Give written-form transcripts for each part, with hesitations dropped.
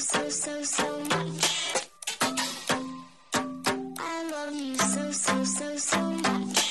so much. I love you so much.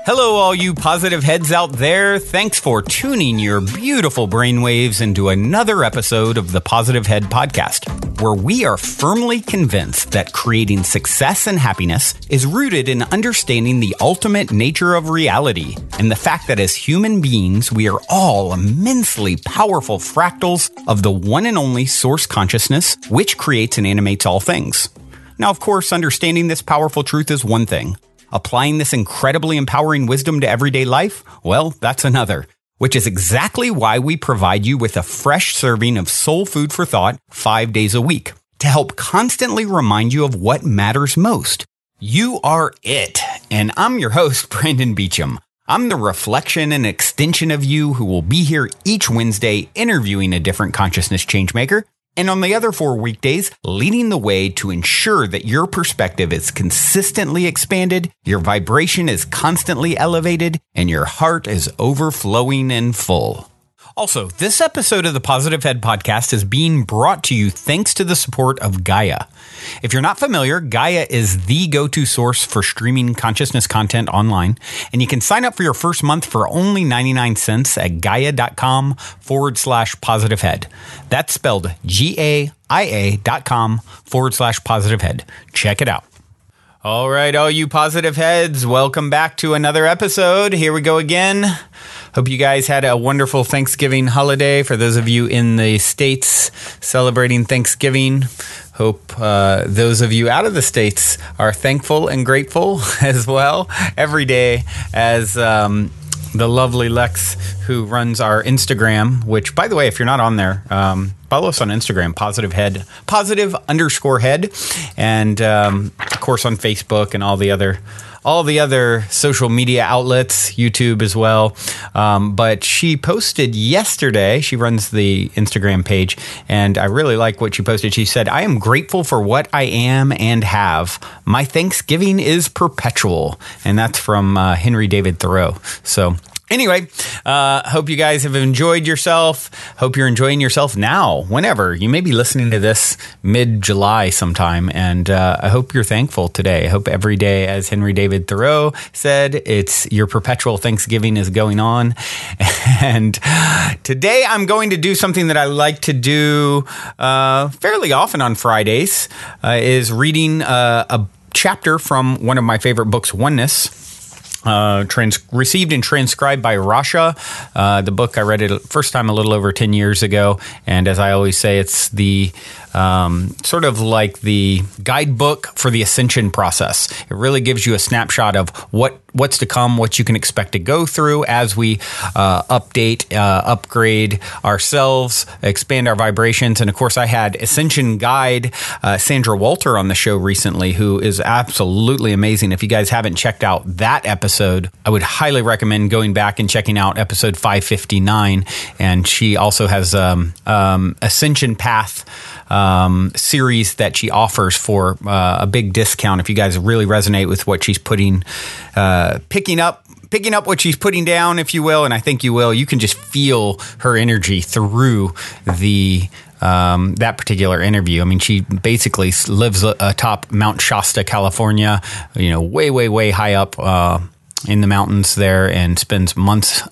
Hello, all you positive heads out there. Thanks for tuning your beautiful brainwaves into another episode of the Positive Head Podcast, where we are firmly convinced that creating success and happiness is rooted in understanding the ultimate nature of reality and the fact that as human beings, we are all immensely powerful fractals of the one and only source consciousness, which creates and animates all things. Now, of course, understanding this powerful truth is one thing. Applying this incredibly empowering wisdom to everyday life? Well, that's another, which is exactly why we provide you with a fresh serving of soul food for thought 5 days a week to help constantly remind you of what matters most. You are it. And I'm your host, Brandon Beecham. I'm the reflection and extension of you who will be here each Wednesday interviewing a different consciousness changemaker. And on the other 4 weekdays, leading the way to ensure that your perspective is consistently expanded, your vibration is constantly elevated, and your heart is overflowing and full. Also, this episode of the Positive Head Podcast is being brought to you thanks to the support of Gaia. If you're not familiar, Gaia is the go-to source for streaming consciousness content online, and you can sign up for your first month for only 99 cents at gaia.com/positivehead. That's spelled GAIA.com/positivehead. Check it out. All right, all you positive heads, welcome back to another episode. Here we go again. Hope you guys had a wonderful Thanksgiving holiday. For those of you in the States celebrating Thanksgiving, hope those of you out of the States are thankful and grateful as well every day, as the lovely Lex, who runs our Instagram, which, by the way, if you're not on there, follow us on Instagram, positive_head, and of course on Facebook and all the other social media outlets, YouTube as well. But she posted yesterday, she runs the Instagram page, and I really like what she posted. She said, "I am grateful for what I am and have. My Thanksgiving is perpetual." And that's from Henry David Thoreau. So anyway, hope you guys have enjoyed yourself. Hope you're enjoying yourself now, whenever. You may be listening to this mid-July sometime, and I hope you're thankful today. I hope every day, as Henry David Thoreau said, it's your perpetual Thanksgiving is going on. And today I'm going to do something that I like to do fairly often on Fridays, is reading a chapter from one of my favorite books, Oneness. Received and transcribed by Rasha. The book, I read it first time a little over 10 years ago. And as I always say, it's the sort of like the guidebook for the ascension process. It really gives you a snapshot of what's to come, what you can expect to go through as we update, upgrade ourselves, expand our vibrations. And of course, I had Ascension Guide Sandra Walter on the show recently, who is absolutely amazing. If you guys haven't checked out that episode, I would highly recommend going back and checking out episode 559. And she also has Ascension Path series that she offers for a big discount. If you guys really resonate with what she's picking up what she's putting down, if you will, and I think you will, you can just feel her energy through that particular interview. I mean, she basically lives atop Mount Shasta, California, way, way, way high up in the mountains there, and spends months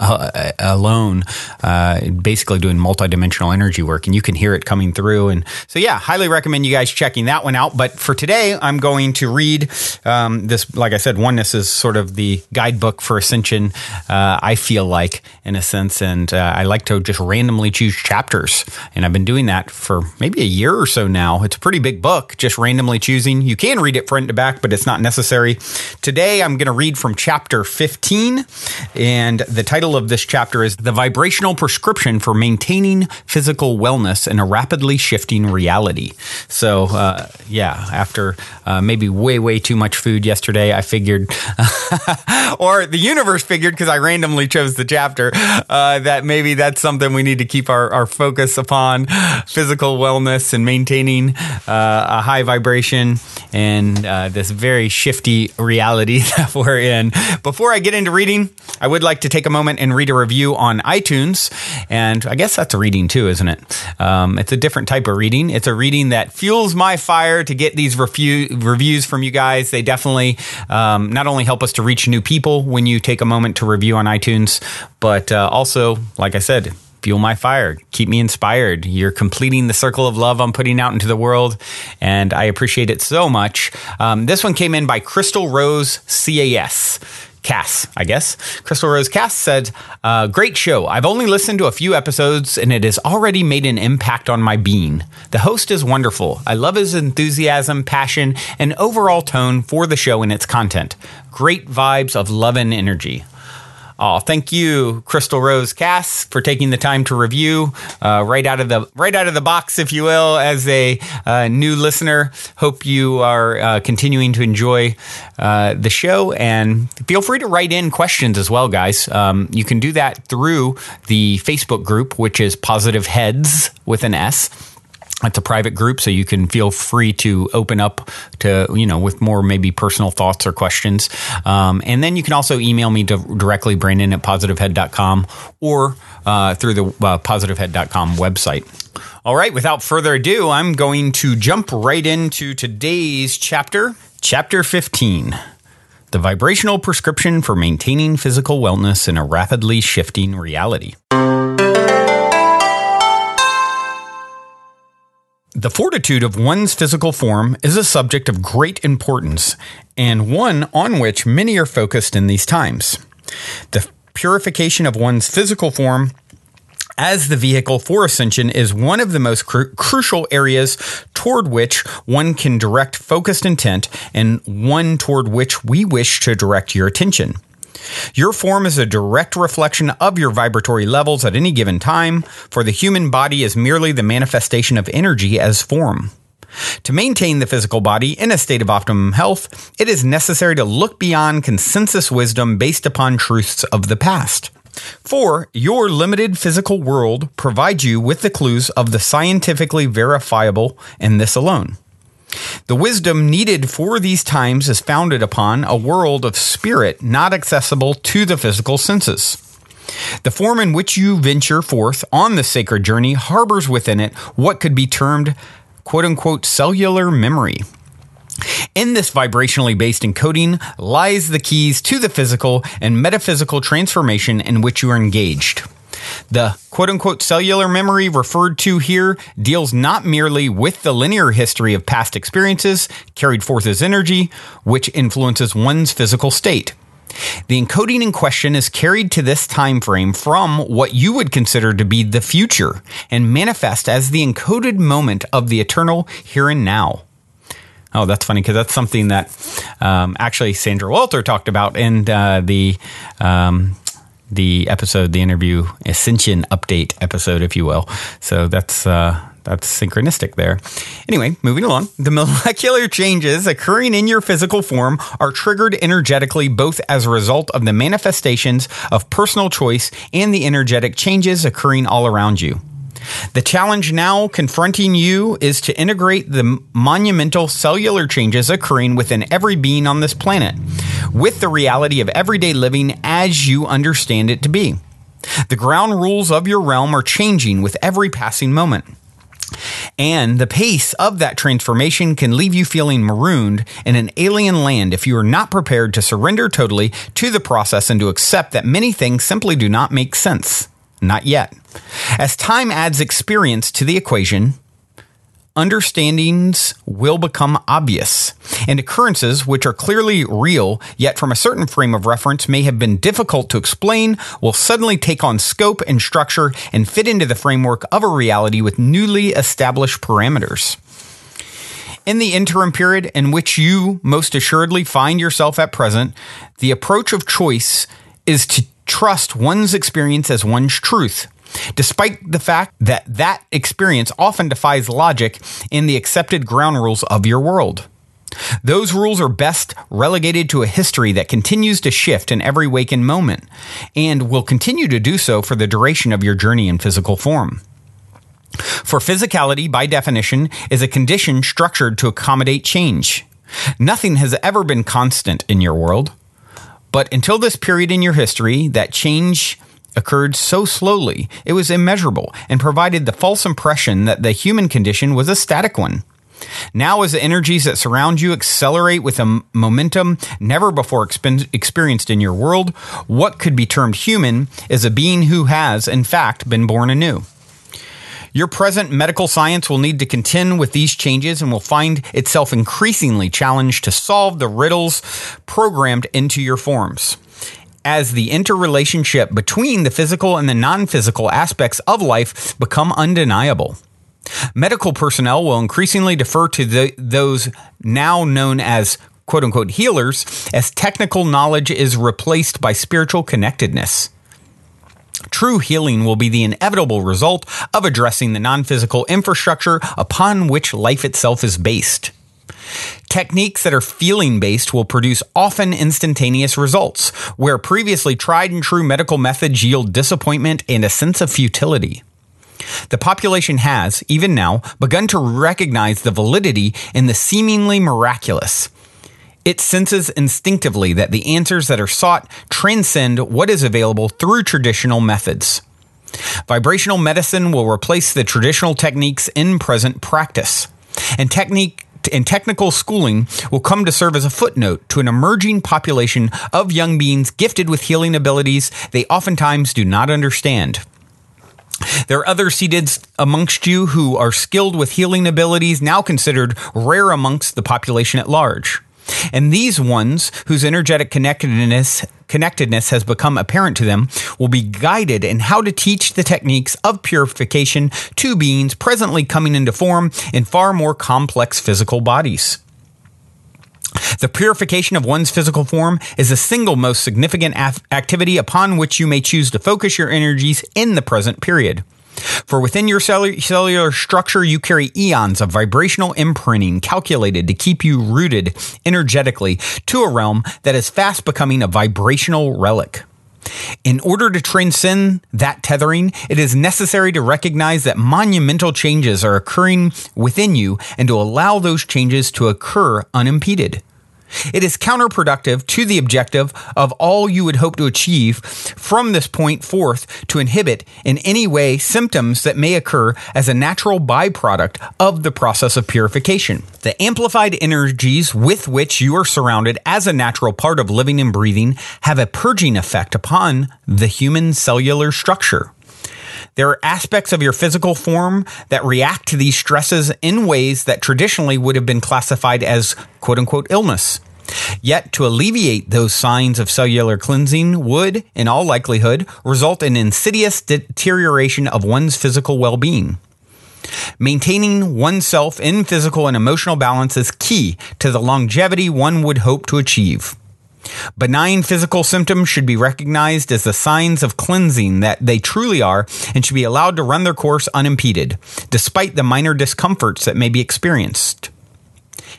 alone basically doing multidimensional energy work, and you can hear it coming through. And so, yeah, highly recommend you guys checking that one out. But for today, I'm going to read this. Like I said, Oneness is sort of the guidebook for Ascension, I feel like, in a sense, and I like to just randomly choose chapters, and I've been doing that for maybe a year or so now. It's a pretty big book, just randomly choosing. You can read it front to back, but it's not necessary. Today, I'm going to read from chapter chapter 15. And the title of this chapter is The Vibrational Prescription for Maintaining Physical Wellness in a Rapidly Shifting Reality. So, after maybe way too much food yesterday, I figured, or the universe figured, because I randomly chose the chapter, that maybe that's something we need to keep our focus upon, physical wellness and maintaining a high vibration and this very shifty reality that we're in. Before I get into reading, I would like to take a moment and read a review on iTunes. And I guess that's a reading too, isn't it? It's a different type of reading. It's a reading that fuels my fire to get these reviews from you guys. They definitely not only help us to reach new people when you take a moment to review on iTunes, but also, like I said, fuel my fire, keep me inspired. You're completing the circle of love I'm putting out into the world, and I appreciate it so much. This one came in by Crystal Rose Cass, I guess. Crystal Rose Cass said, great show. I've only listened to a few episodes and it has already made an impact on my being. The host is wonderful. I love his enthusiasm, passion, and overall tone for the show and its content. Great vibes of love and energy. Oh, thank you, Crystal Rose Cass, for taking the time to review right out of the box, if you will, as a new listener. Hope you are continuing to enjoy the show, and feel free to write in questions as well, guys. You can do that through the Facebook group, which is Positive Heads with an S. It's a private group, so you can feel free to open up to, with more maybe personal thoughts or questions. And then you can also email me directly, Brandon at positivehead.com, or through the positivehead.com website. All right, without further ado, I'm going to jump right into today's chapter 15. The Vibrational Prescription for Maintaining Physical Wellness in a Rapidly Shifting Reality. The fortitude of one's physical form is a subject of great importance, and one on which many are focused in these times. The purification of one's physical form as the vehicle for ascension is one of the most crucial areas toward which one can direct focused intent, and one toward which we wish to direct your attention. Your form is a direct reflection of your vibratory levels at any given time, for the human body is merely the manifestation of energy as form. To maintain the physical body in a state of optimum health, it is necessary to look beyond consensus wisdom based upon truths of the past. For your limited physical world provides you with the clues of the scientifically verifiable, and this alone. The wisdom needed for these times is founded upon a world of spirit not accessible to the physical senses. The form in which you venture forth on the sacred journey harbors within it what could be termed, quote-unquote, cellular memory. In this vibrationally based encoding lies the keys to the physical and metaphysical transformation in which you are engaged. The quote-unquote cellular memory referred to here deals not merely with the linear history of past experiences carried forth as energy, which influences one's physical state. The encoding in question is carried to this time frame from what you would consider to be the future and manifest as the encoded moment of the eternal here and now. Oh, that's funny, because that's something that actually Sandra Walter talked about in the episode, the interview Ascension update episode, if you will. So that's synchronistic there. Anyway, moving along. The molecular changes occurring in your physical form are triggered energetically both as a result of the manifestations of personal choice and the energetic changes occurring all around you. The challenge now confronting you is to integrate the monumental cellular changes occurring within every being on this planet with the reality of everyday living as you understand it to be. The ground rules of your realm are changing with every passing moment. And the pace of that transformation can leave you feeling marooned in an alien land if you are not prepared to surrender totally to the process and to accept that many things simply do not make sense. Not yet. As time adds experience to the equation, understandings will become obvious, and occurrences which are clearly real, yet from a certain frame of reference may have been difficult to explain, will suddenly take on scope and structure and fit into the framework of a reality with newly established parameters. In the interim period in which you most assuredly find yourself at present, the approach of choice is to trust one's experience as one's truth, despite the fact that that experience often defies logic and the accepted ground rules of your world. Those rules are best relegated to a history that continues to shift in every waking moment, and will continue to do so for the duration of your journey in physical form. For physicality, by definition, is a condition structured to accommodate change. Nothing has ever been constant in your world, but until this period in your history, that change occurred so slowly, it was immeasurable and provided the false impression that the human condition was a static one. Now, as the energies that surround you accelerate with a momentum never before experienced in your world, what could be termed human is a being who has, in fact, been born anew. Your present medical science will need to contend with these changes and will find itself increasingly challenged to solve the riddles programmed into your forms, as the interrelationship between the physical and the non-physical aspects of life become undeniable. Medical personnel will increasingly defer to those now known as quote-unquote healers, as technical knowledge is replaced by spiritual connectedness. True healing will be the inevitable result of addressing the non-physical infrastructure upon which life itself is based. Techniques that are feeling-based will produce often instantaneous results, where previously tried and true medical methods yield disappointment and a sense of futility. The population has, even now, begun to recognize the validity in the seemingly miraculous. It senses instinctively that the answers that are sought transcend what is available through traditional methods. Vibrational medicine will replace the traditional techniques in present practice, and technical schooling will come to serve as a footnote to an emerging population of young beings gifted with healing abilities they oftentimes do not understand. There are others seated amongst you who are skilled with healing abilities now considered rare amongst the population at large. And these ones whose energetic connectedness has become apparent to them will be guided in how to teach the techniques of purification to beings presently coming into form in far more complex physical bodies. The purification of one's physical form is the single most significant activity upon which you may choose to focus your energies in the present period. For within your cellular structure, you carry eons of vibrational imprinting calculated to keep you rooted energetically to a realm that is fast becoming a vibrational relic. In order to transcend that tethering, it is necessary to recognize that monumental changes are occurring within you and to allow those changes to occur unimpeded. It is counterproductive to the objective of all you would hope to achieve from this point forth to inhibit in any way symptoms that may occur as a natural byproduct of the process of purification. The amplified energies with which you are surrounded as a natural part of living and breathing have a purging effect upon the human cellular structure. There are aspects of your physical form that react to these stresses in ways that traditionally would have been classified as quote-unquote illness. Yet, to alleviate those signs of cellular cleansing would, in all likelihood, result in insidious deterioration of one's physical well-being. Maintaining oneself in physical and emotional balance is key to the longevity one would hope to achieve. Benign physical symptoms should be recognized as the signs of cleansing that they truly are and should be allowed to run their course unimpeded, despite the minor discomforts that may be experienced.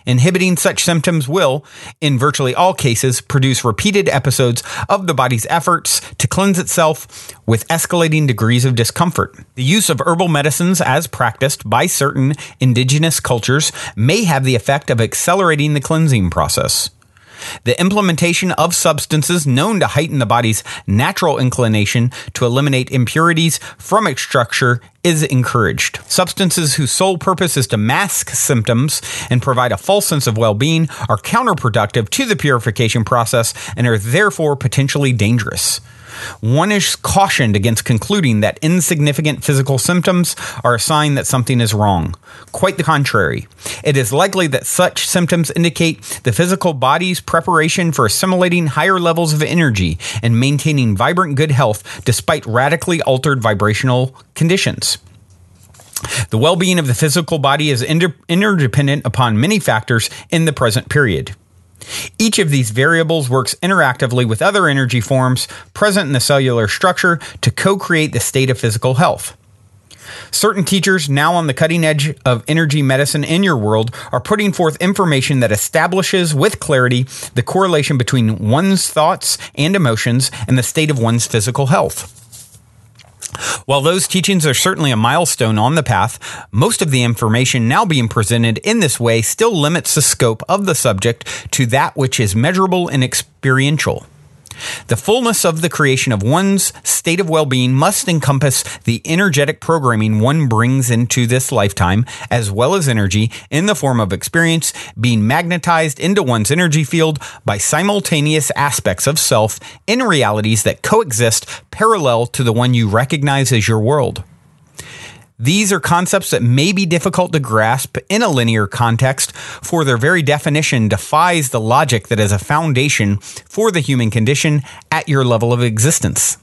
Inhibiting such symptoms will, in virtually all cases, produce repeated episodes of the body's efforts to cleanse itself with escalating degrees of discomfort. The use of herbal medicines as practiced by certain indigenous cultures may have the effect of accelerating the cleansing process. The implementation of substances known to heighten the body's natural inclination to eliminate impurities from its structure is encouraged. Substances whose sole purpose is to mask symptoms and provide a false sense of well-being are counterproductive to the purification process and are therefore potentially dangerous. One is cautioned against concluding that insignificant physical symptoms are a sign that something is wrong. Quite the contrary. It is likely that such symptoms indicate the physical body's preparation for assimilating higher levels of energy and maintaining vibrant good health despite radically altered vibrational conditions. The well-being of the physical body is interdependent upon many factors in the present period. Each of these variables works interactively with other energy forms present in the cellular structure to co-create the state of physical health. Certain teachers now on the cutting edge of energy medicine in your world are putting forth information that establishes with clarity the correlation between one's thoughts and emotions and the state of one's physical health. While those teachings are certainly a milestone on the path, most of the information now being presented in this way still limits the scope of the subject to that which is measurable and experiential. The fullness of the creation of one's state of well-being must encompass the energetic programming one brings into this lifetime, as well as energy in the form of experience being magnetized into one's energy field by simultaneous aspects of self in realities that coexist parallel to the one you recognize as your world. These are concepts that may be difficult to grasp in a linear context, for their very definition defies the logic that is a foundation for the human condition at your level of existence.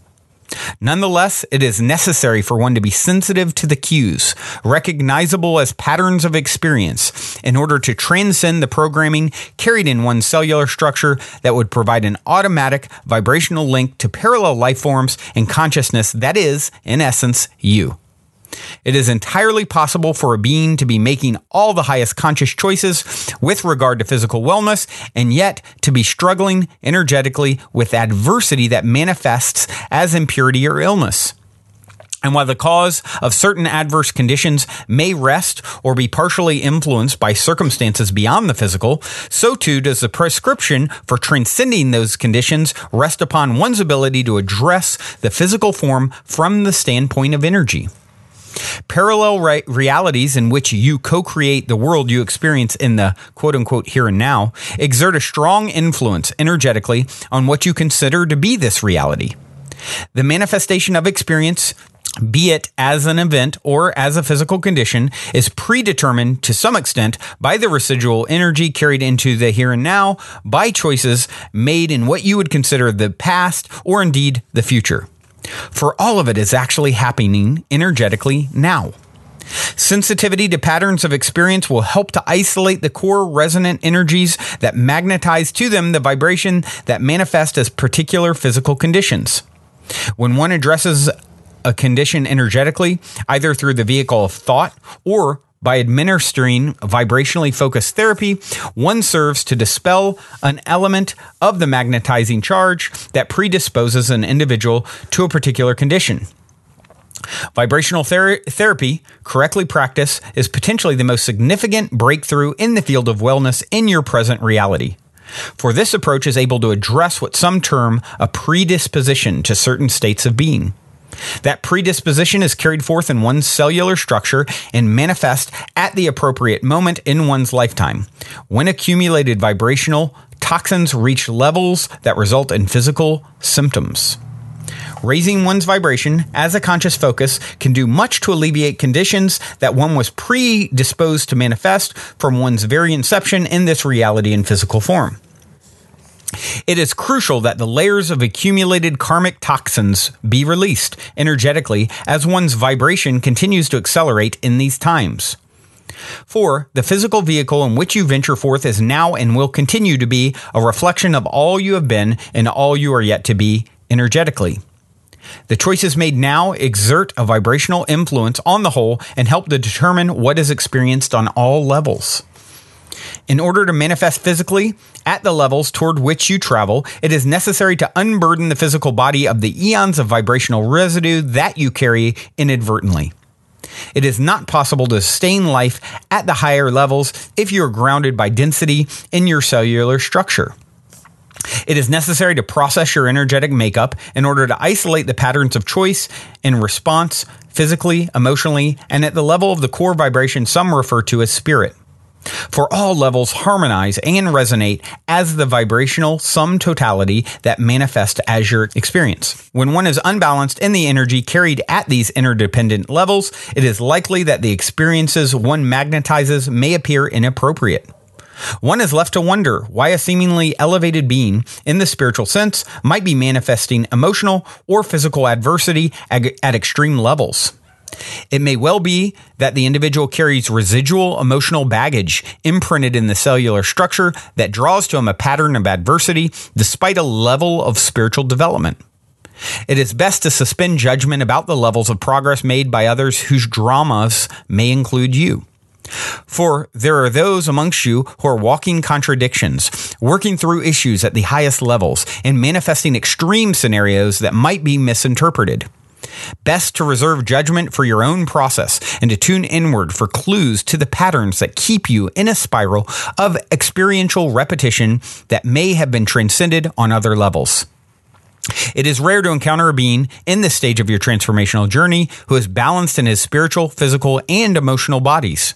Nonetheless, it is necessary for one to be sensitive to the cues, recognizable as patterns of experience, in order to transcend the programming carried in one's cellular structure that would provide an automatic vibrational link to parallel life forms and consciousness that is, in essence, you. It is entirely possible for a being to be making all the highest conscious choices with regard to physical wellness and yet to be struggling energetically with adversity that manifests as impurity or illness. And while the cause of certain adverse conditions may rest or be partially influenced by circumstances beyond the physical, so too does the prescription for transcending those conditions rest upon one's ability to address the physical form from the standpoint of energy. Parallel realities in which you co-create the world you experience in the quote-unquote here and now exert a strong influence energetically on what you consider to be this reality. The manifestation of experience, be it as an event or as a physical condition, is predetermined to some extent by the residual energy carried into the here and now by choices made in what you would consider the past or indeed the future. For all of it is actually happening energetically now. Sensitivity to patterns of experience will help to isolate the core resonant energies that magnetize to them the vibration that manifest as particular physical conditions. When one addresses a condition energetically, either through the vehicle of thought or by administering vibrationally focused therapy, one serves to dispel an element of the magnetizing charge that predisposes an individual to a particular condition. Vibrational therapy, correctly practiced, is potentially the most significant breakthrough in the field of wellness in your present reality. For this approach is able to address what some term a predisposition to certain states of being. That predisposition is carried forth in one's cellular structure and manifest at the appropriate moment in one's lifetime, when accumulated vibrational toxins reach levels that result in physical symptoms. Raising one's vibration as a conscious focus can do much to alleviate conditions that one was predisposed to manifest from one's very inception in this reality in physical form. It is crucial that the layers of accumulated karmic toxins be released energetically as one's vibration continues to accelerate in these times. For the physical vehicle in which you venture forth is now and will continue to be a reflection of all you have been and all you are yet to be energetically. The choices made now exert a vibrational influence on the whole and help to determine what is experienced on all levels. In order to manifest physically at the levels toward which you travel, it is necessary to unburden the physical body of the eons of vibrational residue that you carry inadvertently. It is not possible to sustain life at the higher levels if you are grounded by density in your cellular structure. It is necessary to process your energetic makeup in order to isolate the patterns of choice and response physically, emotionally, and at the level of the core vibration some refer to as spirit. For all levels harmonize and resonate as the vibrational sum totality that manifests as your experience. When one is unbalanced in the energy carried at these interdependent levels, it is likely that the experiences one magnetizes may appear inappropriate. One is left to wonder why a seemingly elevated being, in the spiritual sense, might be manifesting emotional or physical adversity at extreme levels. It may well be that the individual carries residual emotional baggage imprinted in the cellular structure that draws to him a pattern of adversity despite a level of spiritual development. It is best to suspend judgment about the levels of progress made by others whose dramas may include you. For there are those amongst you who are walking contradictions, working through issues at the highest levels, and manifesting extreme scenarios that might be misinterpreted. Best to reserve judgment for your own process and to tune inward for clues to the patterns that keep you in a spiral of experiential repetition that may have been transcended on other levels. It is rare to encounter a being in this stage of your transformational journey who is balanced in his spiritual, physical, and emotional bodies.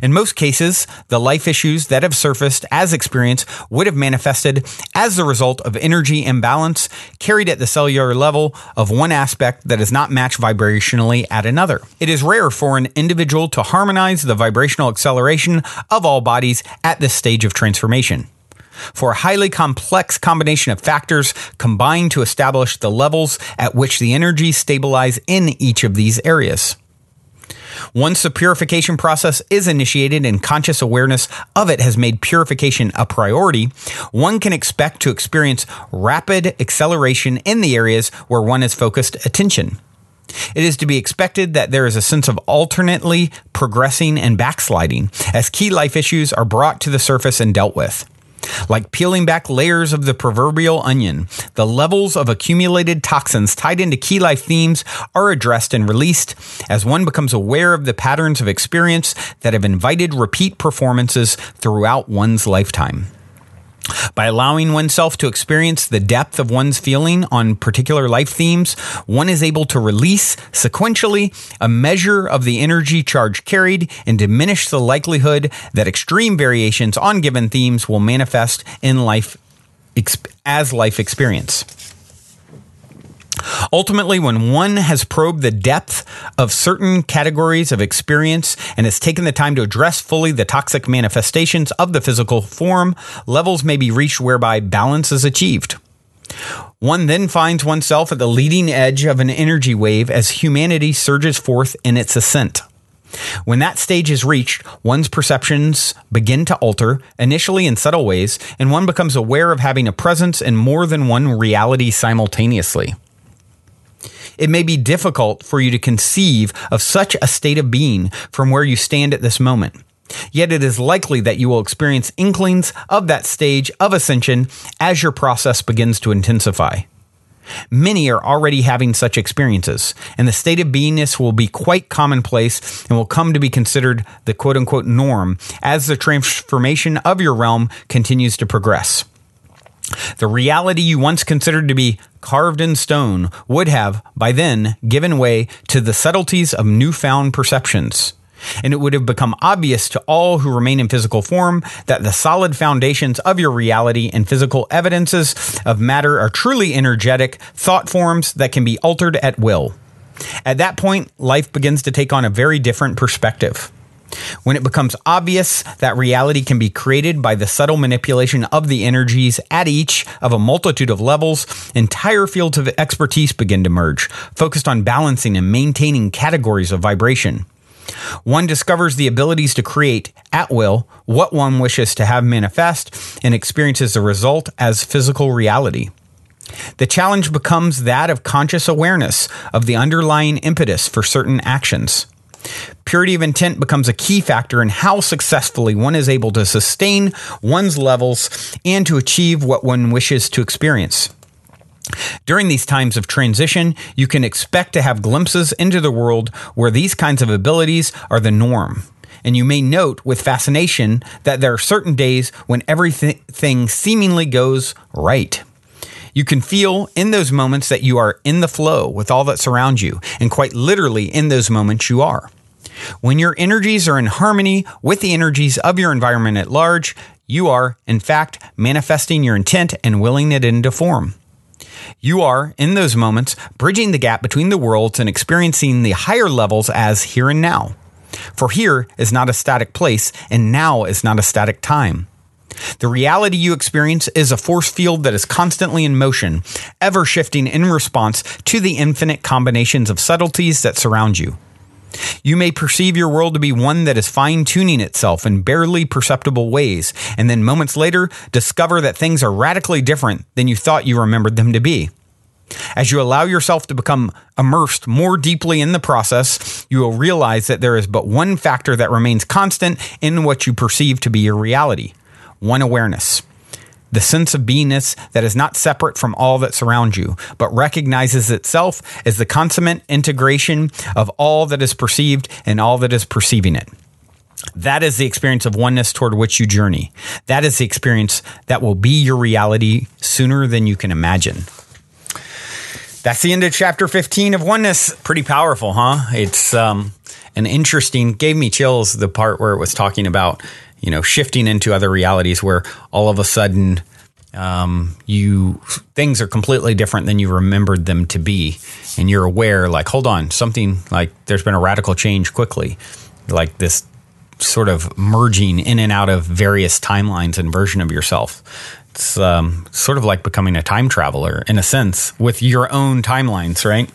In most cases, the life issues that have surfaced as experience would have manifested as the result of energy imbalance carried at the cellular level of one aspect that is not matched vibrationally at another. It is rare for an individual to harmonize the vibrational acceleration of all bodies at this stage of transformation. For a highly complex combination of factors combine to establish the levels at which the energies stabilize in each of these areas. Once the purification process is initiated and conscious awareness of it has made purification a priority, one can expect to experience rapid acceleration in the areas where one has focused attention. It is to be expected that there is a sense of alternately progressing and backsliding as key life issues are brought to the surface and dealt with. Like peeling back layers of the proverbial onion, the levels of accumulated toxins tied into key life themes are addressed and released as one becomes aware of the patterns of experience that have invited repeat performances throughout one's lifetime. By allowing oneself to experience the depth of one's feeling on particular life themes, one is able to release sequentially a measure of the energy charge carried and diminish the likelihood that extreme variations on given themes will manifest in life as life experience. Ultimately, when one has probed the depth of certain categories of experience and has taken the time to address fully the toxic manifestations of the physical form, levels may be reached whereby balance is achieved. One then finds oneself at the leading edge of an energy wave as humanity surges forth in its ascent. When that stage is reached, one's perceptions begin to alter, initially in subtle ways, and one becomes aware of having a presence in more than one reality simultaneously. It may be difficult for you to conceive of such a state of being from where you stand at this moment. Yet it is likely that you will experience inklings of that stage of ascension as your process begins to intensify. Many are already having such experiences, and the state of beingness will be quite commonplace and will come to be considered the quote-unquote norm as the transformation of your realm continues to progress. The reality you once considered to be carved in stone would have, by then, given way to the subtleties of newfound perceptions. And it would have become obvious to all who remain in physical form that the solid foundations of your reality and physical evidences of matter are truly energetic thought forms that can be altered at will. At that point, life begins to take on a very different perspective. When it becomes obvious that reality can be created by the subtle manipulation of the energies at each of a multitude of levels, entire fields of expertise begin to merge, focused on balancing and maintaining categories of vibration. One discovers the abilities to create, at will, what one wishes to have manifest and experiences the result as physical reality. The challenge becomes that of conscious awareness of the underlying impetus for certain actions. Purity of intent becomes a key factor in how successfully one is able to sustain one's levels and to achieve what one wishes to experience. During these times of transition, you can expect to have glimpses into the world where these kinds of abilities are the norm. And you may note with fascination that there are certain days when everything seemingly goes right. You can feel in those moments that you are in the flow with all that surrounds you, and quite literally in those moments you are. When your energies are in harmony with the energies of your environment at large, you are, in fact, manifesting your intent and willing it into form. You are, in those moments, bridging the gap between the worlds and experiencing the higher levels as here and now. For here is not a static place, and now is not a static time. The reality you experience is a force field that is constantly in motion, ever shifting in response to the infinite combinations of subtleties that surround you. You may perceive your world to be one that is fine-tuning itself in barely perceptible ways, and then moments later discover that things are radically different than you thought you remembered them to be. As you allow yourself to become immersed more deeply in the process, you will realize that there is but one factor that remains constant in what you perceive to be your reality: one awareness. The sense of beingness that is not separate from all that surrounds you, but recognizes itself as the consummate integration of all that is perceived and all that is perceiving it. That is the experience of oneness toward which you journey. That is the experience that will be your reality sooner than you can imagine. That's the end of chapter 15 of Oneness. Pretty powerful, huh? It's an interesting, gave me chills, the part where it was talking about, shifting into other realities where all of a sudden things are completely different than you remembered them to be. And you're aware, like, hold on, something like there's been a radical change quickly, like this sort of merging in and out of various timelines and version of yourself. It's sort of like becoming a time traveler in a sense with your own timelines, right?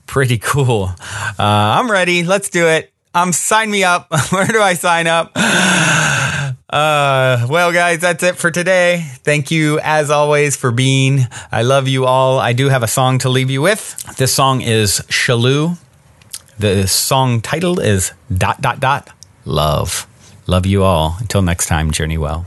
Pretty cool. I'm ready. Let's do it. Sign me up. Where do I sign up? Well, guys, that's it for today. Thank you, as always, for being. I love you all. I do have a song to leave you with. This song is Shalou. The song title is ... Love. Love you all. Until next time, journey well.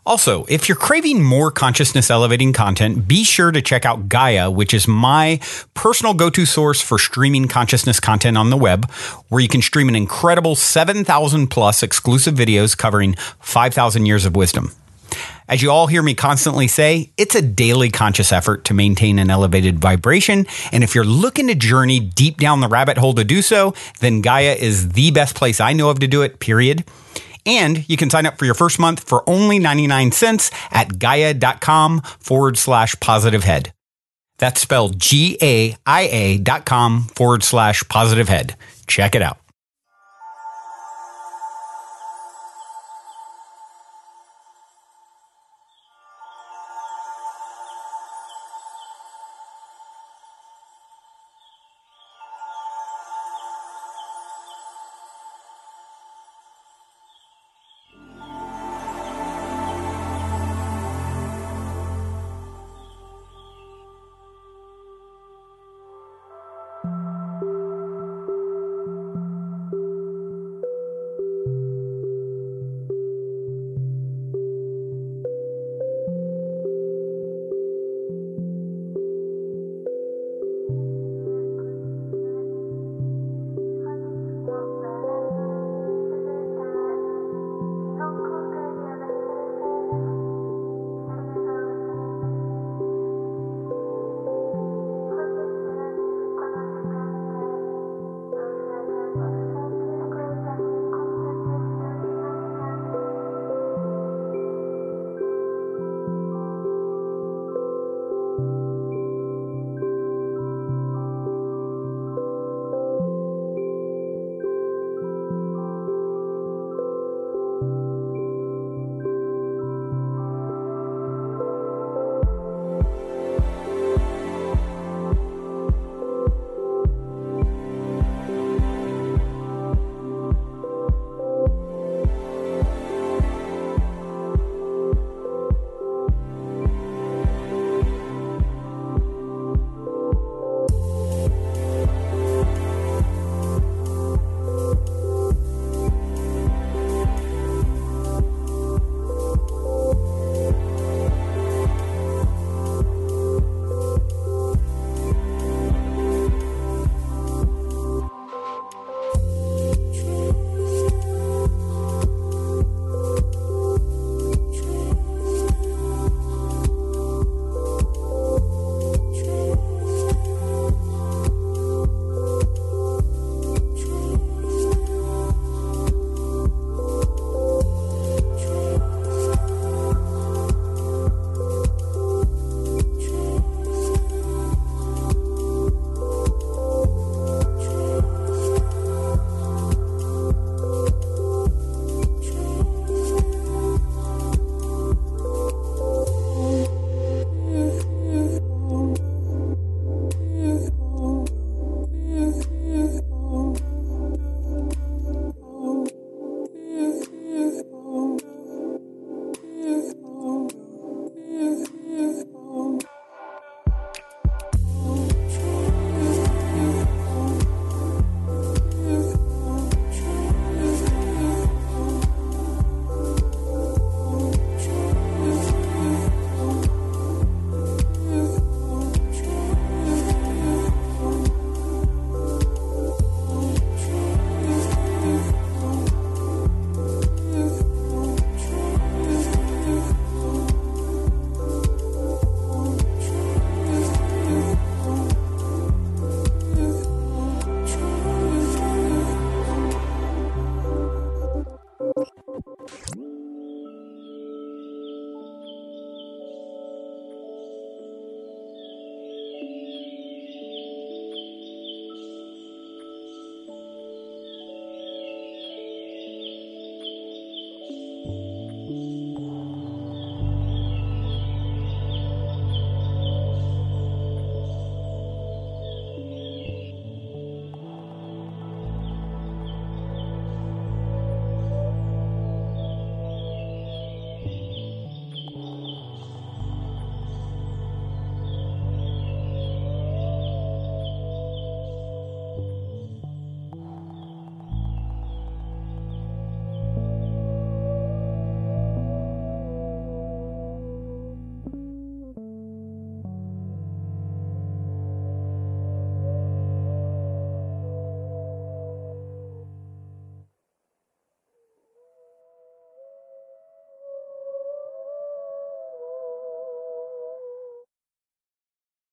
Also, if you're craving more consciousness elevating content, be sure to check out Gaia, which is my personal go-to source for streaming consciousness content on the web, where you can stream an incredible 7,000 plus exclusive videos covering 5,000 years of wisdom. As you all hear me constantly say, it's a daily conscious effort to maintain an elevated vibration, and if you're looking to journey deep down the rabbit hole to do so, then Gaia is the best place I know of to do it, period. And you can sign up for your first month for only 99 cents at gaia.com/positivehead. That's spelled GAIA.com/positivehead. Check it out.